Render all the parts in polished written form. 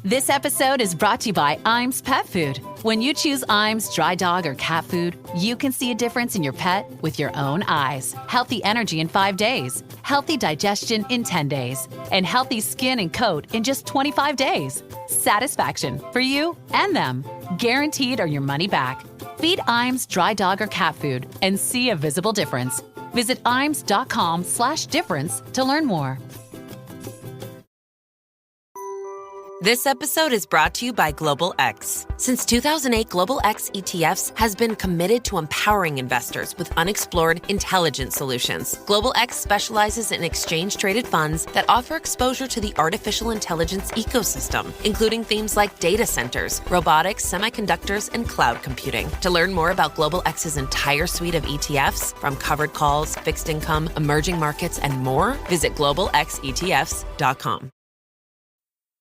This episode is brought to you by Iams Pet Food. When you choose Iams dry dog or cat food, you can see a difference in your pet with your own eyes. Healthy energy in 5 days, healthy digestion in 10 days, and healthy skin and coat in just 25 days. Satisfaction for you and them. Guaranteed or your money back. Feed Iams dry dog or cat food and see a visible difference. Visit iams.com/difference to learn more. This episode is brought to you by Global X. Since 2008, Global X ETFs has been committed to empowering investors with unexplored, intelligent solutions. Global X specializes in exchange-traded funds that offer exposure to the artificial intelligence ecosystem, including themes like data centers, robotics, semiconductors, and cloud computing. To learn more about Global X's entire suite of ETFs, from covered calls, fixed income, emerging markets, and more, visit globalxetfs.com.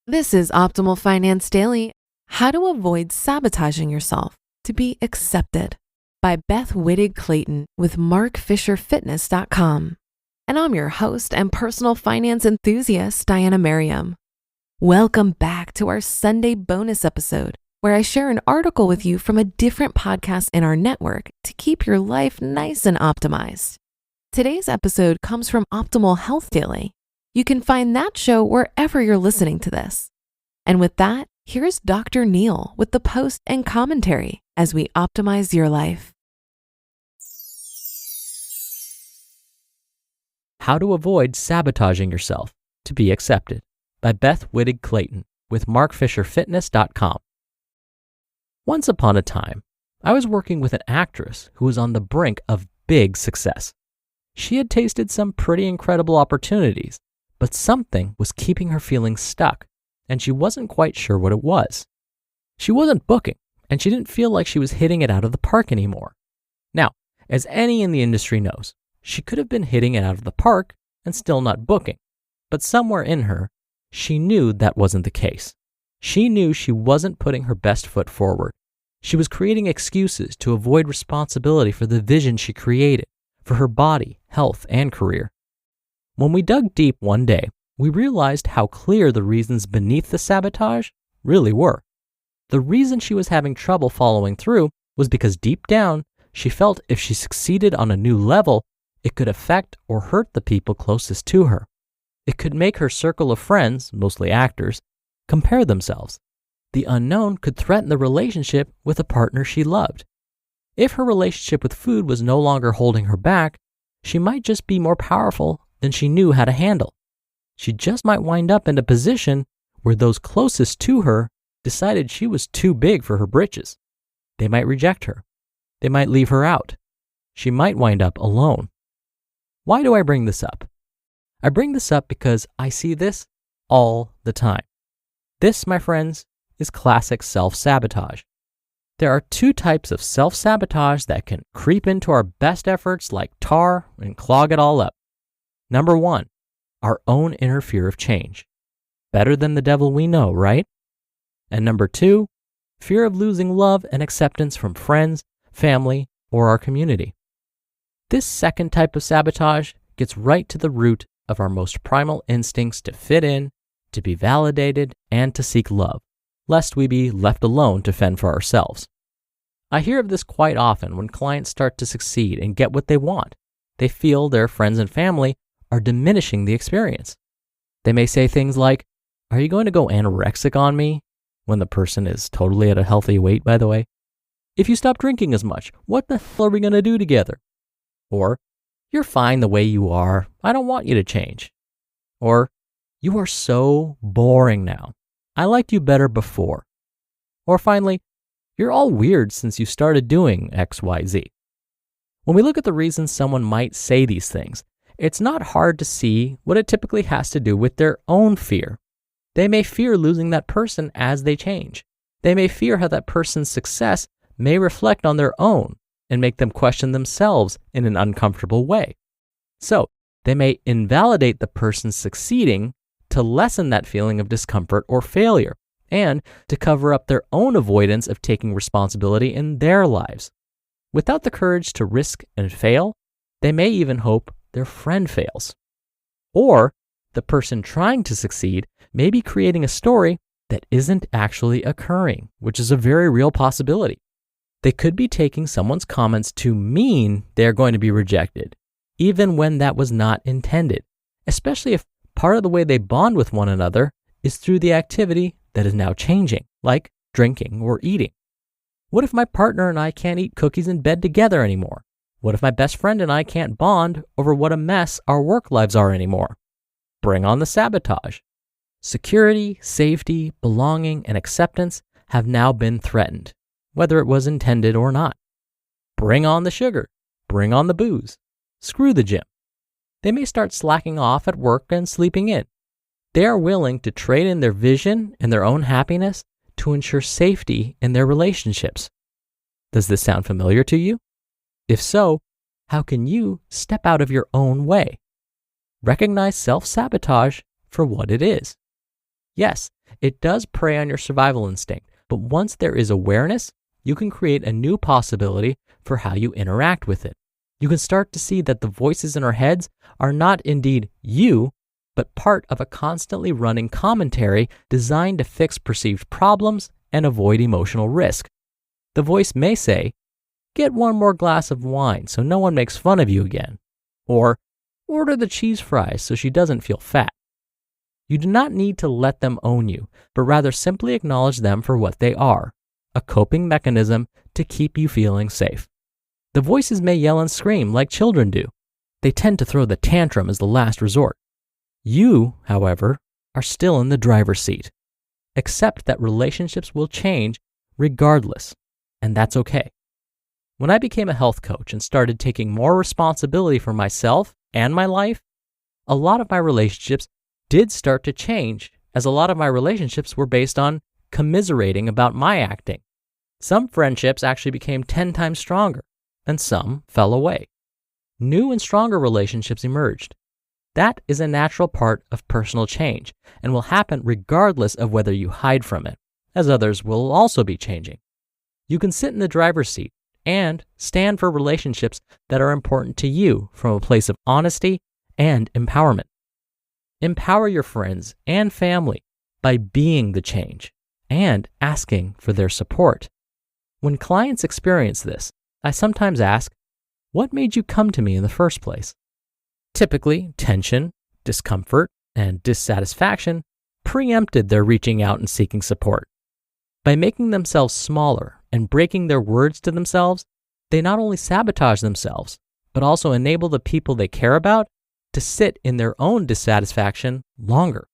This is Optimal Finance Daily, How to Avoid Sabotaging Yourself to Be Accepted by Beth Wittig Clayton with markfisherfitness.com. And I'm your host and personal finance enthusiast, Diana Merriam. Welcome back to our Sunday bonus episode, where I share an article with you from a different podcast in our network to keep your life nice and optimized. Today's episode comes from Optimal Health Daily. You can find that show wherever you're listening to this. And with that, here's Dr. Neil with the post and commentary as we optimize your life. How to Avoid Sabotaging Yourself to Be Accepted by Beth Wittig Clayton with markfisherfitness.com. Once upon a time, I was working with an actress who was on the brink of big success. She had tasted some pretty incredible opportunities, but something was keeping her feeling stuck, and she wasn't quite sure what it was. She wasn't booking, and she didn't feel like she was hitting it out of the park anymore. Now, as any in the industry knows, she could have been hitting it out of the park and still not booking, but somewhere in her, she knew that wasn't the case. She knew she wasn't putting her best foot forward. She was creating excuses to avoid responsibility for the vision she created for her body, health, and career. When we dug deep one day, we realized how clear the reasons beneath the sabotage really were. The reason she was having trouble following through was because deep down, she felt if she succeeded on a new level, it could affect or hurt the people closest to her. It could make her circle of friends, mostly actors, compare themselves. The unknown could threaten the relationship with a partner she loved. If her relationship with food was no longer holding her back, she might just be more powerful than she knew how to handle. She just might wind up in a position where those closest to her decided she was too big for her britches. They might reject her. They might leave her out. She might wind up alone. Why do I bring this up? I bring this up because I see this all the time. This, my friends, is classic self-sabotage. There are two types of self-sabotage that can creep into our best efforts like tar and clog it all up. Number one, our own inner fear of change. Better than the devil we know, right? And number two, fear of losing love and acceptance from friends, family, or our community. This second type of sabotage gets right to the root of our most primal instincts to fit in, to be validated, and to seek love, lest we be left alone to fend for ourselves. I hear of this quite often when clients start to succeed and get what they want. They feel their friends and family are diminishing the experience. They may say things like, "Are you going to go anorexic on me?" when the person is totally at a healthy weight, by the way. "If you stop drinking as much, what the hell are we going to do together?" Or, "You're fine the way you are. I don't want you to change." Or, "You are so boring now. I liked you better before." Or finally, "You're all weird since you started doing XYZ. When we look at the reasons someone might say these things, it's not hard to see what it typically has to do with their own fear. They may fear losing that person as they change. They may fear how that person's success may reflect on their own and make them question themselves in an uncomfortable way. So they may invalidate the person succeeding to lessen that feeling of discomfort or failure and to cover up their own avoidance of taking responsibility in their lives. Without the courage to risk and fail, they may even hope their friend fails. Or the person trying to succeed may be creating a story that isn't actually occurring, which is a very real possibility. They could be taking someone's comments to mean they're going to be rejected, even when that was not intended, especially if part of the way they bond with one another is through the activity that is now changing, like drinking or eating. What if my partner and I can't eat cookies in bed together anymore? What if my best friend and I can't bond over what a mess our work lives are anymore? Bring on the sabotage. Security, safety, belonging, and acceptance have now been threatened, whether it was intended or not. Bring on the sugar. Bring on the booze. Screw the gym. They may start slacking off at work and sleeping in. They are willing to trade in their vision and their own happiness to ensure safety in their relationships. Does this sound familiar to you? If so, how can you step out of your own way? Recognize self-sabotage for what it is. Yes, it does prey on your survival instinct, but once there is awareness, you can create a new possibility for how you interact with it. You can start to see that the voices in our heads are not indeed you, but part of a constantly running commentary designed to fix perceived problems and avoid emotional risk. The voice may say, "Get one more glass of wine so no one makes fun of you again," or "Order the cheese fries so she doesn't feel fat." You do not need to let them own you, but rather simply acknowledge them for what they are, a coping mechanism to keep you feeling safe. The voices may yell and scream like children do. They tend to throw the tantrum as the last resort. You, however, are still in the driver's seat. Accept that relationships will change regardless, and that's okay. When I became a health coach and started taking more responsibility for myself and my life, a lot of my relationships did start to change, as a lot of my relationships were based on commiserating about my acting. Some friendships actually became 10 times stronger, and some fell away. New and stronger relationships emerged. That is a natural part of personal change and will happen regardless of whether you hide from it, as others will also be changing. You can sit in the driver's seat and stand for relationships that are important to you from a place of honesty and empowerment. Empower your friends and family by being the change and asking for their support. When clients experience this, I sometimes ask, "What made you come to me in the first place?" Typically, tension, discomfort, and dissatisfaction preempted their reaching out and seeking support. By making themselves smaller and breaking their words to themselves, they not only sabotage themselves, but also enable the people they care about to sit in their own dissatisfaction longer.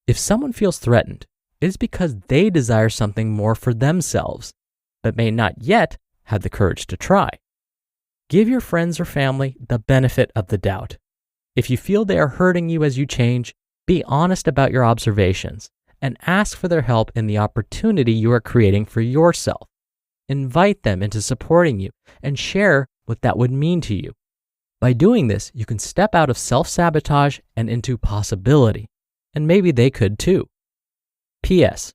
If someone feels threatened, it is because they desire something more for themselves, but may not yet have the courage to try. Give your friends or family the benefit of the doubt. If you feel they are hurting you as you change, be honest about your observations and ask for their help in the opportunity you are creating for yourself. Invite them into supporting you and share what that would mean to you. By doing this, you can step out of self-sabotage and into possibility, and maybe they could too. P.S.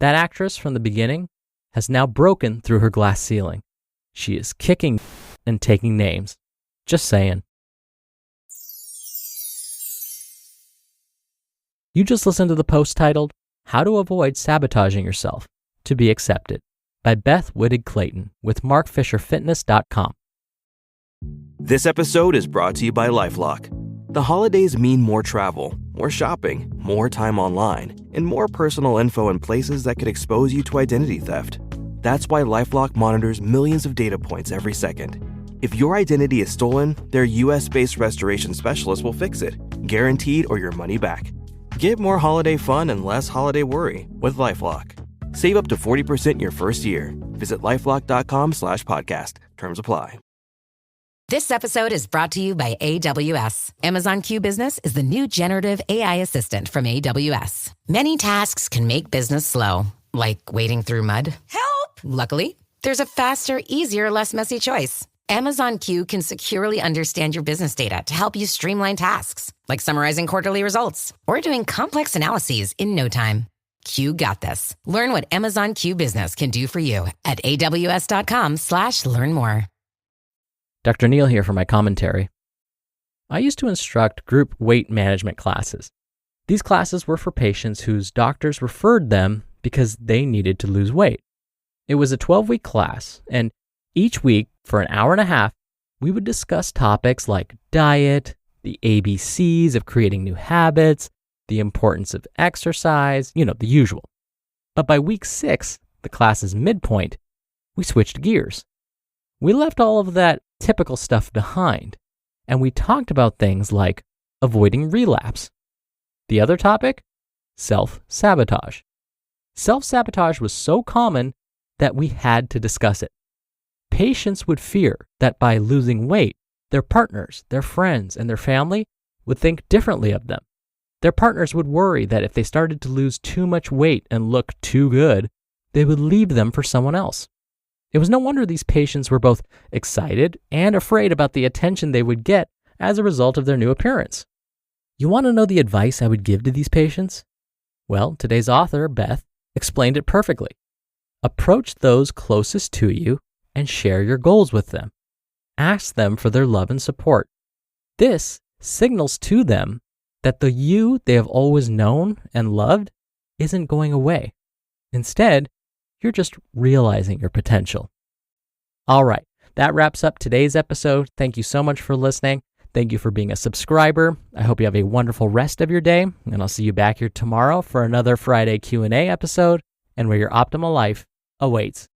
That actress from the beginning has now broken through her glass ceiling. She is kicking and taking names. Just saying. You just listened to the post titled, "How to Avoid Sabotaging Yourself to Be Accepted" by Beth Wittig Clayton with markfisherfitness.com. This episode is brought to you by LifeLock. The holidays mean more travel, more shopping, more time online, and more personal info in places that could expose you to identity theft. That's why LifeLock monitors millions of data points every second. If your identity is stolen, their US-based restoration specialist will fix it, guaranteed or your money back. Get more holiday fun and less holiday worry with LifeLock. Save up to 40% your first year. Visit LifeLock.com/podcast. Terms apply. This episode is brought to you by AWS. Amazon Q Business is the new generative AI assistant from AWS. Many tasks can make business slow, like wading through mud. Help! Luckily, there's a faster, easier, less messy choice. Amazon Q can securely understand your business data to help you streamline tasks, like summarizing quarterly results or doing complex analyses in no time. Q got this. Learn what Amazon Q Business can do for you at aws.com/learn more. Dr. Neil here for my commentary. I used to instruct group weight management classes. These classes were for patients whose doctors referred them because they needed to lose weight. It was a 12-week class, and each week, for an hour and a half, we would discuss topics like diet, the ABCs of creating new habits, the importance of exercise, the usual. But by week 6, the class's midpoint, we switched gears. We left all of that typical stuff behind, and we talked about things like avoiding relapse. The other topic? Self-sabotage. Self-sabotage was so common that we had to discuss it. Patients would fear that by losing weight, their partners, their friends, and their family would think differently of them. Their partners would worry that if they started to lose too much weight and look too good, they would leave them for someone else. It was no wonder these patients were both excited and afraid about the attention they would get as a result of their new appearance. You want to know the advice I would give to these patients? Well, today's author, Beth, explained it perfectly. Approach those closest to you and share your goals with them. Ask them for their love and support. This signals to them that the you they have always known and loved isn't going away. Instead, you're just realizing your potential. All right, that wraps up today's episode. Thank you so much for listening. Thank you for being a subscriber. I hope you have a wonderful rest of your day, and I'll see you back here tomorrow for another Friday Q&A episode and where your optimal life awaits.